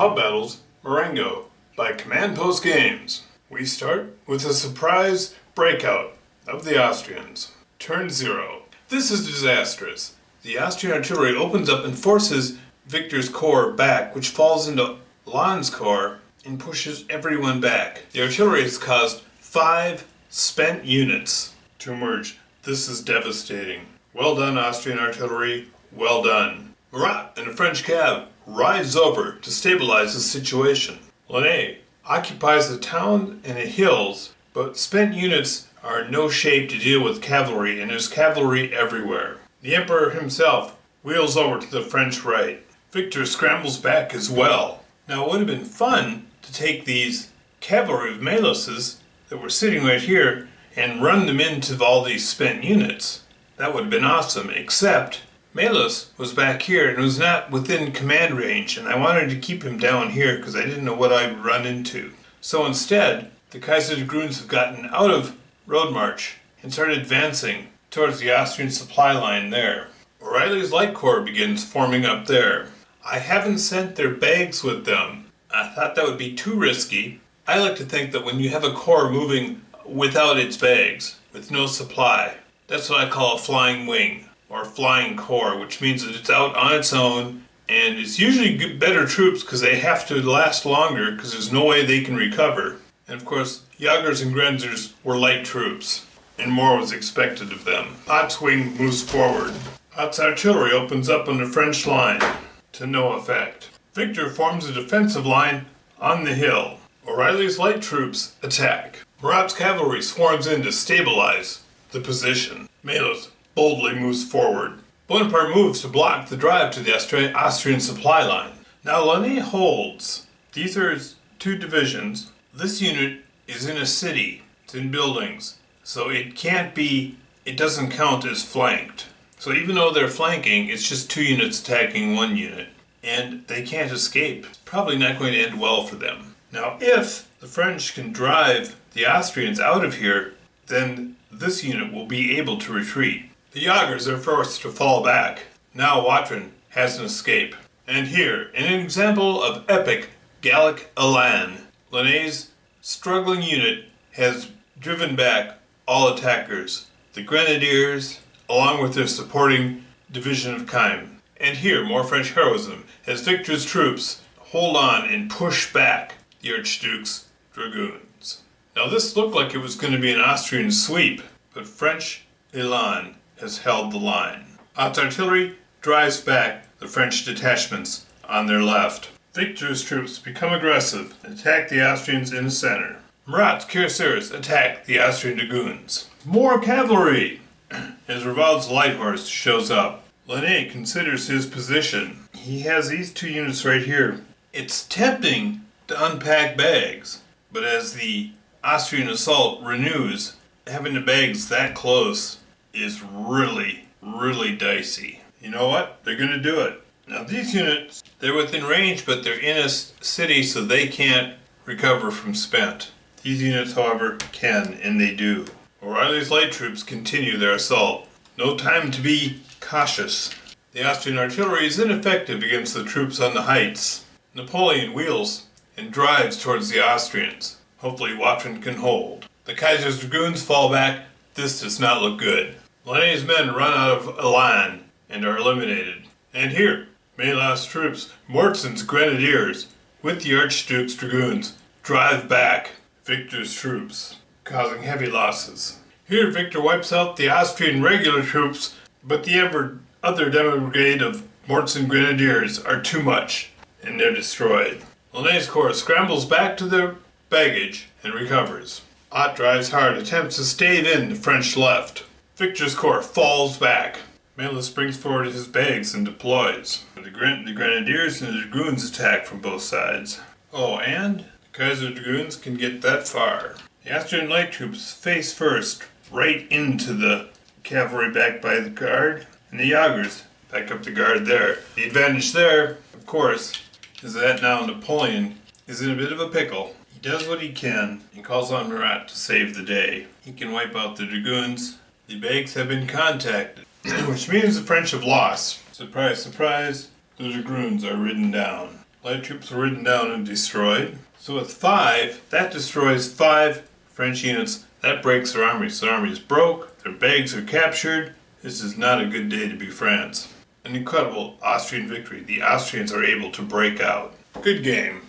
Pub Battles Marengo by Command Post Games. We start with a surprise breakout of the Austrians. Turn 0. This is disastrous. The Austrian artillery opens up and forces Victor's corps back, which falls into Lanne's corps and pushes everyone back. The artillery has caused 5 spent units to emerge. This is devastating. Well done, Austrian artillery. Well done. Marat and a French cav rides over to stabilize the situation. Lanne occupies the town and the hills, but spent units are in no shape to deal with cavalry, and there's cavalry everywhere. The Emperor himself wheels over to the French right. Victor scrambles back as well. Now, it would have been fun to take these cavalry of Melis's that were sitting right here and run them into all these spent units. That would have been awesome, except Melis was back here and was not within command range, and I wanted to keep him down here because I didn't know what I'd run into. So instead, the Kaiserdragoons have gotten out of road march and started advancing towards the Austrian supply line there. O'Reilly's Light Corps begins forming up there. I haven't sent their bags with them. I thought that would be too risky. I like to think that when you have a corps moving without its bags, with no supply, that's what I call a flying wing, or flying corps, which means that it's out on its own, and it's usually better troops because they have to last longer because there's no way they can recover. And of course, Jagers and Grenzers were light troops, and more was expected of them. Ott's wing moves forward. Ott's artillery opens up on the French line, to no effect. Victor forms a defensive line on the hill. O'Reilly's light troops attack. Marat's cavalry swarms in to stabilize the position. Melis boldly moves forward. Bonaparte moves to block the drive to the Austrian supply line. Now Lanne holds. These are his 2 divisions. This unit is in a city. It's in buildings. So it doesn't count as flanked. So even though they're flanking, it's just 2 units attacking 1 unit. And they can't escape. It's probably not going to end well for them. Now if the French can drive the Austrians out of here, then this unit will be able to retreat. The Jagers are forced to fall back. Now Watrin has an escape. And here, an example of epic Gallic elan. Lanne's struggling unit has driven back all attackers, the Grenadiers, along with their supporting division of Caen. And here, more French heroism, as Victor's troops hold on and push back the Archduke's dragoons. Now this looked like it was going to be an Austrian sweep, but French elan has held the line. Ott's artillery drives back the French detachments on their left. Victor's troops become aggressive and attack the Austrians in the center. Marat's cuirassiers attack the Austrian dragoons. More cavalry! As Raval's light horse shows up, Lanne considers his position. He has these 2 units right here. It's tempting to unpack bags, but as the Austrian assault renews, having the bags that close is really, really dicey. You know what? They're going to do it. Now these units, they're within range, but they're in a city, so they can't recover from spent. These units, however, can, and they do. O'Reilly's light troops continue their assault. No time to be cautious. The Austrian artillery is ineffective against the troops on the heights. Napoleon wheels and drives towards the Austrians. Hopefully Watrin can hold. The Kaiser's dragoons fall back. This does not look good. Lanne's men run out of elan and are eliminated. And here, Melas' troops, Mortzen's grenadiers, with the Archduke's dragoons, drive back Victor's troops, causing heavy losses. Here Victor wipes out the Austrian regular troops, but the other demo brigade of Mortzen grenadiers are too much, and they're destroyed. Lanne's corps scrambles back to their baggage and recovers. Ott drives hard, attempts to stave in the French left. Victor's corps falls back. Melis brings forward his bags and deploys. The Grenadiers and the Dragoons attack from both sides. Oh, and the Kaiser Dragoons can get that far. The Austrian light troops face first, right into the cavalry backed by the guard, and the Jagers back up the guard there. The advantage there, of course, is that now Napoleon is in a bit of a pickle. He does what he can. He calls on Marat to save the day. He can wipe out the dragoons. The bags have been contacted, which means the French have lost. Surprise, surprise, the dragoons are ridden down. Light troops were ridden down and destroyed. So with 5, that destroys 5 French units. That breaks their army. So their army is broke, their bags are captured. This is not a good day to be France. An incredible Austrian victory. The Austrians are able to break out. Good game.